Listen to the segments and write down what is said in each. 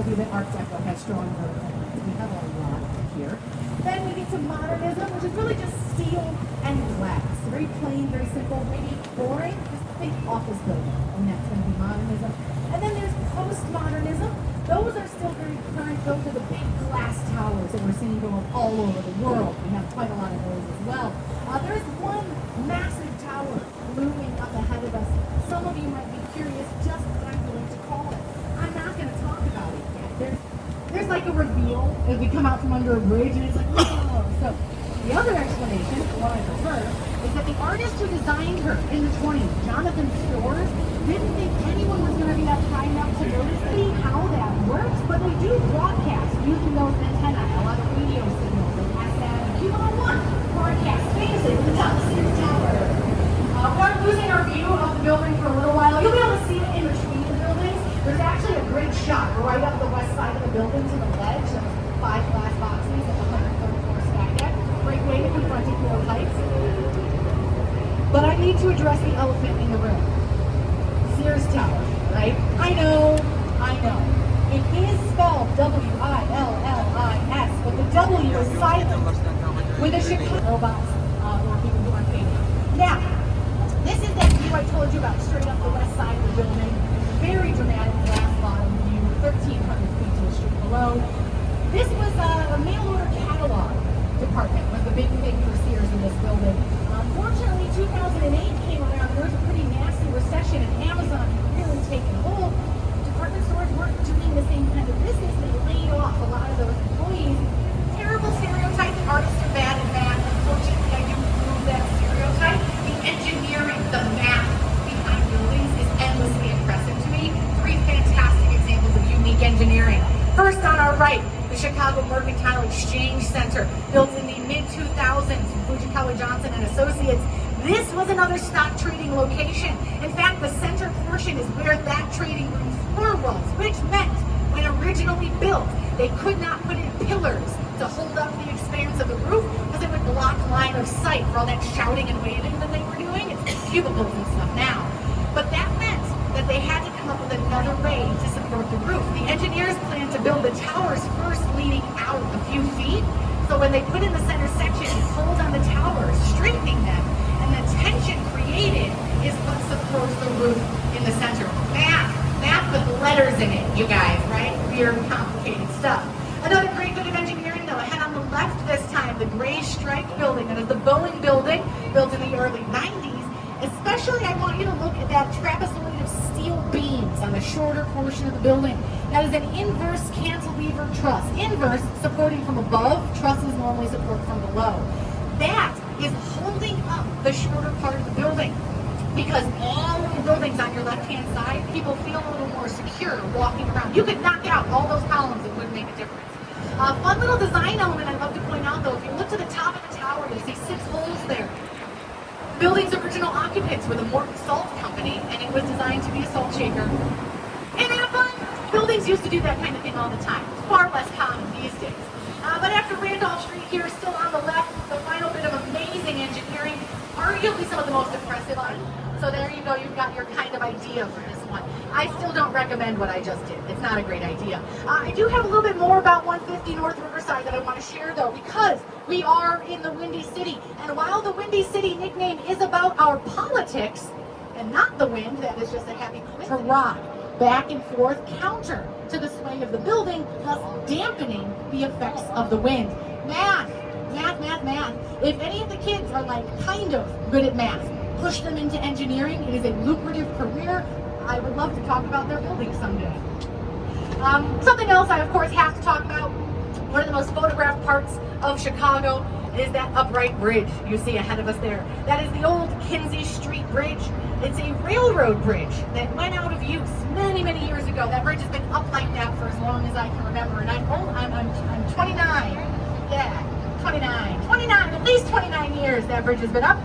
show you that Art Deco has stronger elements. We have a lot here. Then we get to modernism, which is really just steel and glass. Very plain, very simple, maybe boring. Just think office building, and that's going to be modernism. And then there's postmodernism. Those are still very current. Those are the big glass towers that we're seeing going all over the world. We have quite a lot of those as well. There's one massive tower looming up ahead of us. Some of you might be curious just what I'm going to call it. I'm not going to talk about it yet. There's like a reveal as we come out from under a bridge, and it's like, oh. So the other explanation, the one I prefer, is that the artist who designed her in the 20s, Jonathan Storrs, didn't think anyone was going to be up high enough to notice how that works, but they do broadcast using those antennae, a lot of radio signals, and SM Q101 broadcast famously from the top of Sears Tower. We're losing our view of the building for a little while. You'll be able to see it in between the buildings. There's actually a great shot right up the west side of the building to the ledge of 5 glass boxes at the 134 sky deck. Great way to confront Equal Heights. But I need to address the elephant in the room. Sears Tower, right? I know. It is spelled W-I-L-L-I-S, but the W is silent with a Chicago robots or people who are paid. Now, this is that view I told you about straight up the west side of the building. Very dramatic glass bottom view, 1,300 feet to the street below. This was a mail order catalog department, was the big thing for Sears in this building. Unfortunately, 2008 came around. There was a pretty nasty recession, and Amazon really taken hold. Department stores weren't doing the same kind of business. They laid off a lot of those employees. Terrible stereotype. Artists are bad at math. Unfortunately, I do prove that stereotype. The engineering, the math behind buildings is endlessly impressive to me. 3 fantastic examples of unique engineering. First, on our right, the Chicago Mercantile Exchange Center, built in the mid-2000s, Fujikawa Johnson and Associates. This was another stock trading location. In fact, the center portion is where that trading room floor was, which meant when originally built, they could not put in pillars to hold up the expanse of the roof because it would block line of sight for all that shouting and waving that they were doing. It's cubicles and stuff now. But that meant that they had to come up with another way to support the roof. The engineers planned to build the towers first leaning out a few feet. So when they put in the center section, it pulled on the towers, straightening them. And the tension created is what supports the roof in the center. Math with letters in it, you guys, right? Weird, complicated stuff. Another great bit of engineering, though, ahead on the left this time, the gray striped building. That is the Boeing building, built in the early 90s. Especially, I want you to look at that trapezoid of steel beams on the shorter portion of the building. That is an inverse cantilever truss. Inverse, supporting from above. Trusses normally support from below. That is holding up the shorter part of the building. Because all of the buildings on your left-hand side, people feel a little more secure walking around. You could knock out all those columns, it wouldn't make a difference. Fun little design element I'd love to point out, though. If you look to the top of the tower, you'll see 6 holes there. The building's original occupants were the Morton Salt Company, and it was designed to be a salt shaker. Ain't that fun? Buildings used to do that kind of thing all the time. It's far less common these days. But after Randolph Street here, still on the left, the final bit of amazing engineering, arguably some of the most impressive on it. So there you go, you've got your kind of idea for this one. I still don't recommend what I just did. It's not a great idea. I do have a little bit more about 150 North Riverside that I want to share, though, because we are in the Windy City. And while the Windy City nickname is about our politics, and not the wind, that is just a happy coincidence, to rock back and forth counter to the sway of the building, thus dampening the effects of the wind. Math. If any of the kids are like kind of good at math, push them into engineering. It is a lucrative career. I would love to talk about their building someday. Something else I, of course, have to talk about. One of the most photographed parts of Chicago is that upright bridge you see ahead of us there. That is the old Kinzie Street Bridge. It's a railroad bridge that went out of use many, many years ago. That bridge has been up like that for as long as I can remember. And I'm 29. Yeah, 29, at least 29 years that bridge has been up.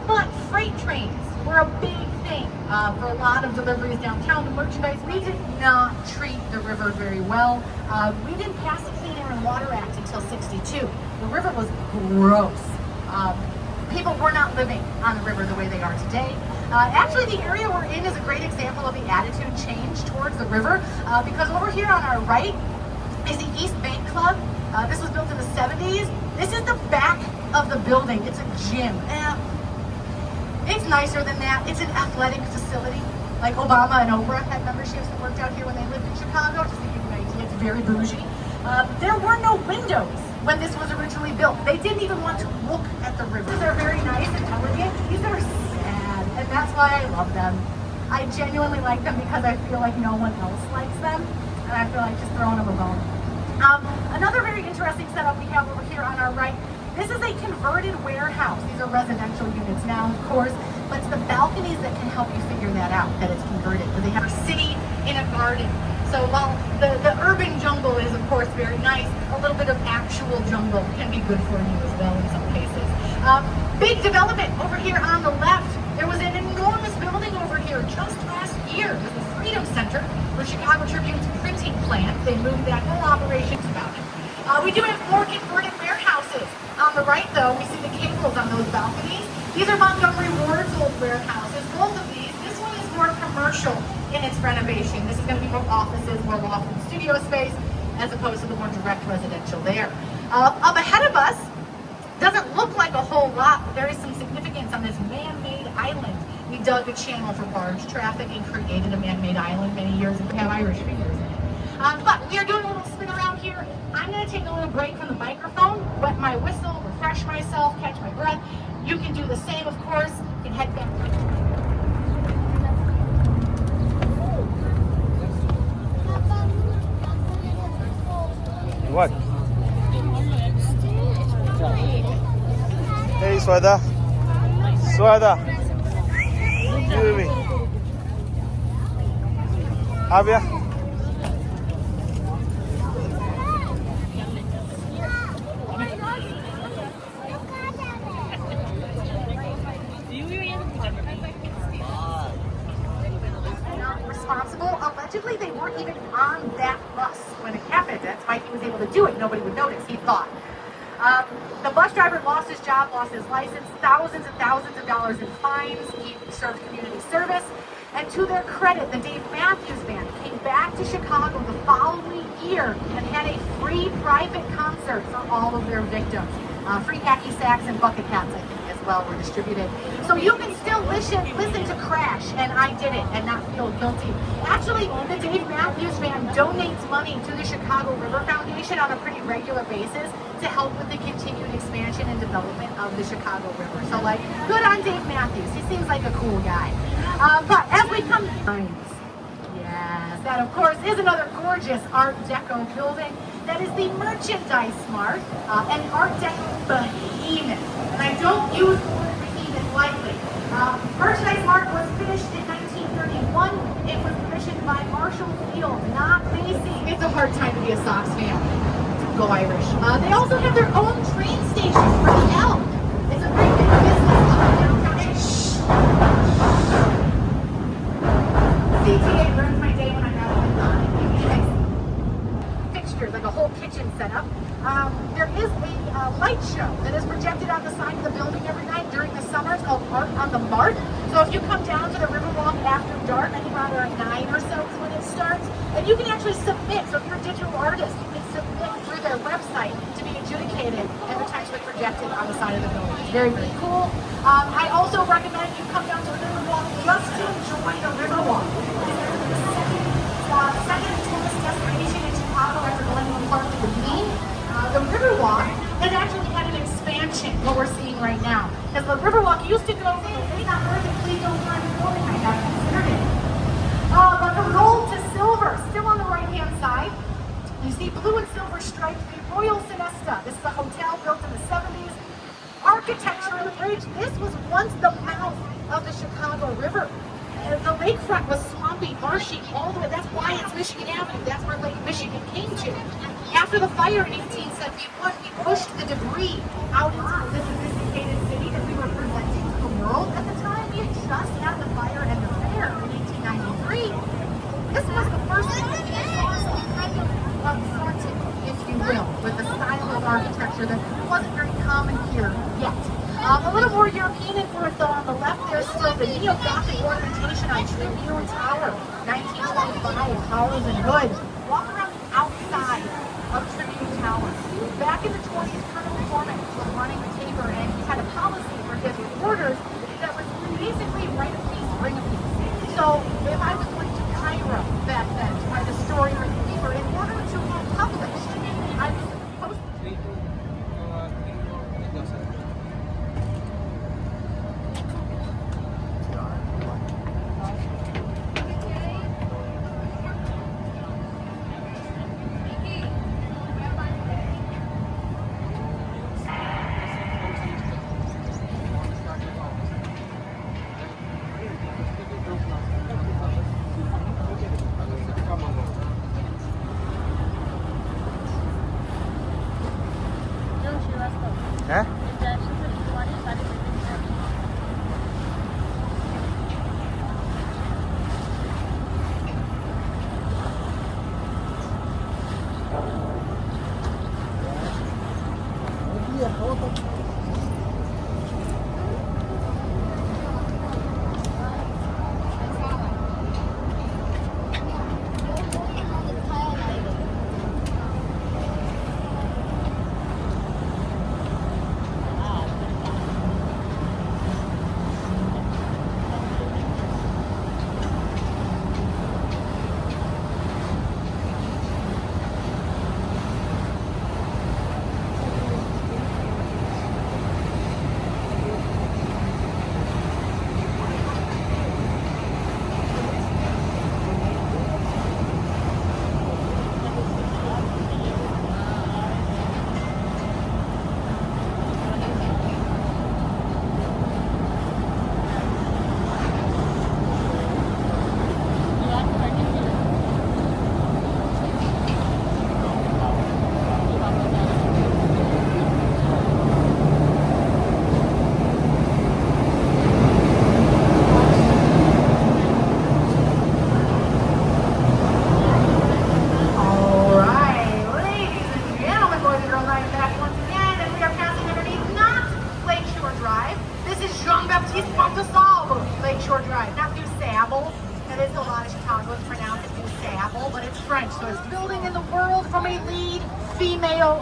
But freight trains were a big thing for a lot of deliveries downtown. The merchandise, we did not treat the river very well. We didn't pass the Clean Air and Water Act until '62. The river was gross. People were not living on the river the way they are today. Actually, the area we're in is a great example of the attitude change towards the river, because over here on our right is the East Bank Club. This was built in the 70s. This is the back of the building. It's a gym. It's nicer than that. It's an athletic facility. Like Obama and Oprah had memberships that worked out here when they lived in Chicago, just to give you an idea. It's very bougie. There were no windows when this was originally built. They didn't even want to look at the river. These are very nice and elegant. These are sad, and that's why I love them. I genuinely like them because I feel like no one else likes them, and I feel like just throwing them a bone. Another very interesting setup we have over here on our right. This is a converted warehouse. These are residential units now, of course, but it's the balconies that can help you figure that out, that it's converted. But they have a city in a garden. So while the urban jungle is, of course, very nice, a little bit of actual jungle can be good for you as well in some cases. Big development over here on the left. There was an enormous building over here just last year. It was the Freedom Center for Chicago Tribune's printing plant. They moved that whole operation about it. We do have more converted warehouses. On the right, though, we see the cables on those balconies. These are Montgomery Ward's old warehouses. Both of these. This one is more commercial in its renovation. This is going to be more offices, more law firm studio space, as opposed to the more direct residential there. Up ahead of us, doesn't look like a whole lot, but there is some significance on this man-made island. We dug a channel for barge traffic and created a man-made island many years ago. We have Irish fingers in it. But we are doing a little spin around here. I'm going to take a little break from the microphone, wet my whistle, refresh myself, catch my breath. You can do the same, of course. You can head back. What? Hey, Swada. Swada. Give me. Abia. Responsible. Allegedly, they weren't even on that bus when it happened. That's why he was able to do it. Nobody would notice, he thought. The bus driver lost his job, lost his license, thousands and thousands of dollars in fines. He served community service. And to their credit, the Dave Matthews Band came back to Chicago the following year and had a free private concert for all of their victims. Free hacky sacks and bucket hats, I think, as well, were distributed. So you can still listen to Crash and I Did It and not feel guilty. Actually, the Dave Matthews Band donates money to the Chicago River Foundation on a pretty regular basis to help with the continued expansion and development of the Chicago River. So, like, good on Dave Matthews. He seems like a cool guy. But as we come to yes, that of course is another gorgeous Art Deco building. That is the Merchandise Mart, an Art Deco behemoth. And I don't use the word behemoth lightly. Merchandise Mart was finished in 1931. It was commissioned by Marshall Field, not Macy. It's a hard time to be a Sox fan. Go Irish. They also have their own train station for the L. It's a very big business downtown. CTA ruins my day when I'm out on fixtures, like a whole kitchen setup. There is a light show that is projected on the side of the building every night during the summer. It's called Art on the Mart. So if you come down to the Riverwalk after dark, I think around 9 or so is when it starts, and you can actually submit. So if you're a digital artist, you can submit through their website to be adjudicated and potentially projected on the side of the building. It's very, very cool. I also recommend you come down to the Riverwalk just to enjoy the Riverwalk. The second tourist destination in Chicago after Glenmore Park to the Bean. The Riverwalk has actually had an expansion, what we're seeing right now. Because the Riverwalk used to go from the late hours and please don't find the building I got considered it. But from gold to silver, still on the right-hand side, you see blue and silver striped the Royal Sonesta. This is a hotel built in the 70s. Architecture of the bridge. This was once the mouth of the Chicago River. The lakefront was swampy, marshy, all the way. That's why it's Michigan Avenue. That's where Lake Michigan came to. After the fire in 1871, we pushed the debris out into the sophisticated city that we were presenting to the world. At the time, we had just had the fire and the fair in 1893. This was the first one that we kind of fronted, if you will, with the style of architecture that wasn't very common here yet. A little more European influence though. On the left there's still the neo-Gothic ornamentation on Tribune Tower, 1925, towers and hoods. Walk around the outside of Tribune Tower. Back in the 20s, Colonel McCormick was running the Tabor, and he had a policy for his reporters that was basically write a piece, bring a piece. So if I was going to Cairo back then to write a story or a paper, in order to get published, I was supposed to. हैं?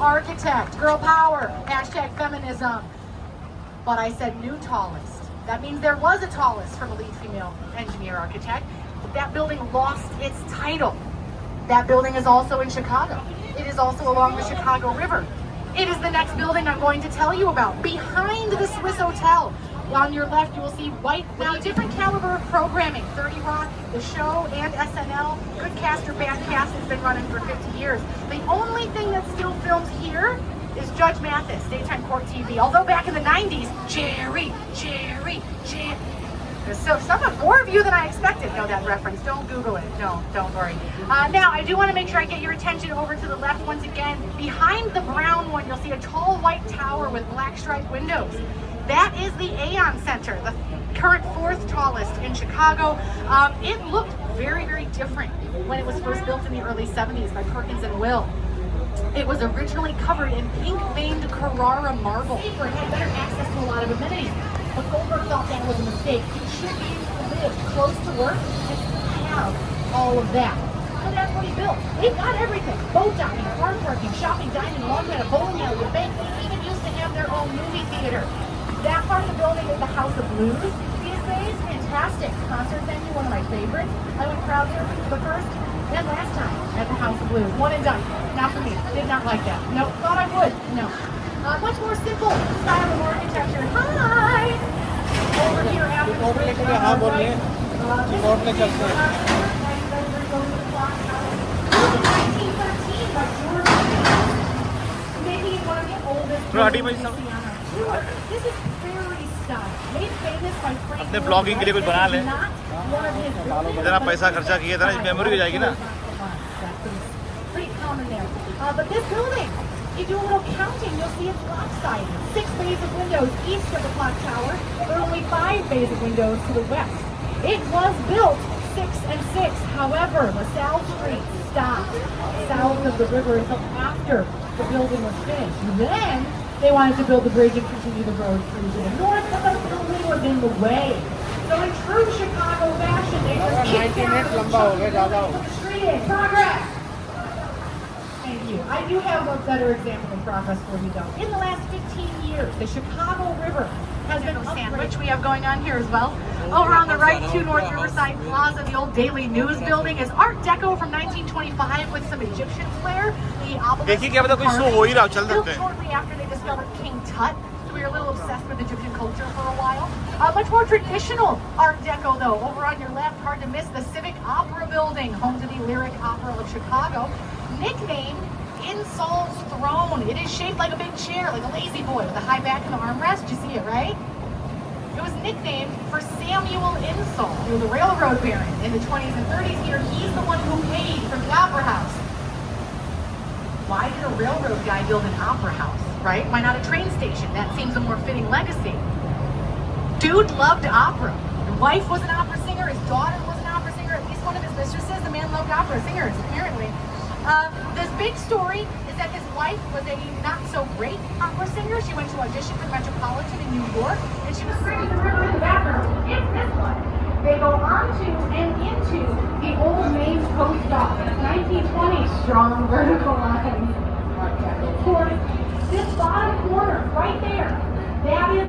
Architect, girl power, hashtag feminism. But I said new tallest. That means there was a tallest for the lead female engineer architect, but that building lost its title. That building is also in Chicago. It is also along the Chicago River. It is the next building I'm going to tell you about. Behind the Swiss Hotel, on your left, you will see white, now different caliber of programming. 30 Rock, The Show, and SNL. Good cast or bad cast has been running for 50 years. The only thing that still films here is Judge Mathis, daytime court TV. Although back in the 90s, Jerry. So more of you than I expected know that reference. Don't Google it. No, don't worry. Now, I do want to make sure I get your attention over to the left once again. Behind the brown one, you'll see a tall white tower with black striped windows. That is the Aon Center, the current fourth tallest in Chicago. It looked very, very different when it was first built in the early 70s by Perkins and Will. It was originally covered in pink-veined Carrara marble. It had better access to a lot of amenities, but Goldberg thought that was a mistake. You should be able to live close to work and have all of that. So that's what he built. They've got everything. Boat docking, car parking, shopping, dining, laundry, a bowling alley, a bank. They even used to have their own movie theater. That part of the building is the House of Blues these days. Fantastic concert venue, one of my favorites. I went proud there the first and last time at the House of Blues. One and done. Not for me. Did not like that. No, thought I would. No. Much more simple style of architecture. Hi! Over here after the bridge. Right. 1913 by George Washington, making it one of the oldest buildings. This is very style. Made famous by Frank. अपने blogging के लिए कुछ बना लें. इतना पैसा खर्चा किया था ना, मेमोरी हो जाएगी ना. Pretty common there. But this building, if you do a little counting, you'll see it's lopsided. 6 bays of windows east of the clock tower. There are only 5 bays of windows to the west. It was built 6 and 6. However, LaSalle Street stopped south of the river until after the building was finished. Then They wanted to build the bridge and continue the road through to the north, but the building was in the way. So in true Chicago fashion, they just kicked down the street in progress. Thank you. I do have a better example of progress for you though. In the last 15 years, the Chicago River has been Sandwich we have going on here as well. Over on the right, 2 North Riverside Plaza, the old Daily News building is Art Deco from 1925 with some Egyptian flair. The obelisk built shortly after they discovered King Tut. So we were a little obsessed with Egyptian culture for a while. Much more traditional Art Deco though. Over on your left, hard to miss, the Civic Opera building, home to the Lyric Opera of Chicago. Nicknamed Insol's Throne. It is shaped like a big chair, like a lazy boy with a high back and the armrest. You see it, right? It was nicknamed for Samuel Insull, who was a railroad baron in the 20s and 30s here. He's the one who paid for the opera house. Why did a railroad guy build an opera house, right? Why not a train station? That seems a more fitting legacy. Dude loved opera. His wife was an opera singer. His daughter was an opera singer. At least one of his mistresses. The man loved opera singers, apparently. This big story is that his wife was a not-so-great opera singer. She went to audition for the Metropolitan in New York, and she was singing the river in the background. It's this one. They go onto and into the old Maine Post Office, 1920s strong vertical lines. Of course, this bottom corner right there, that is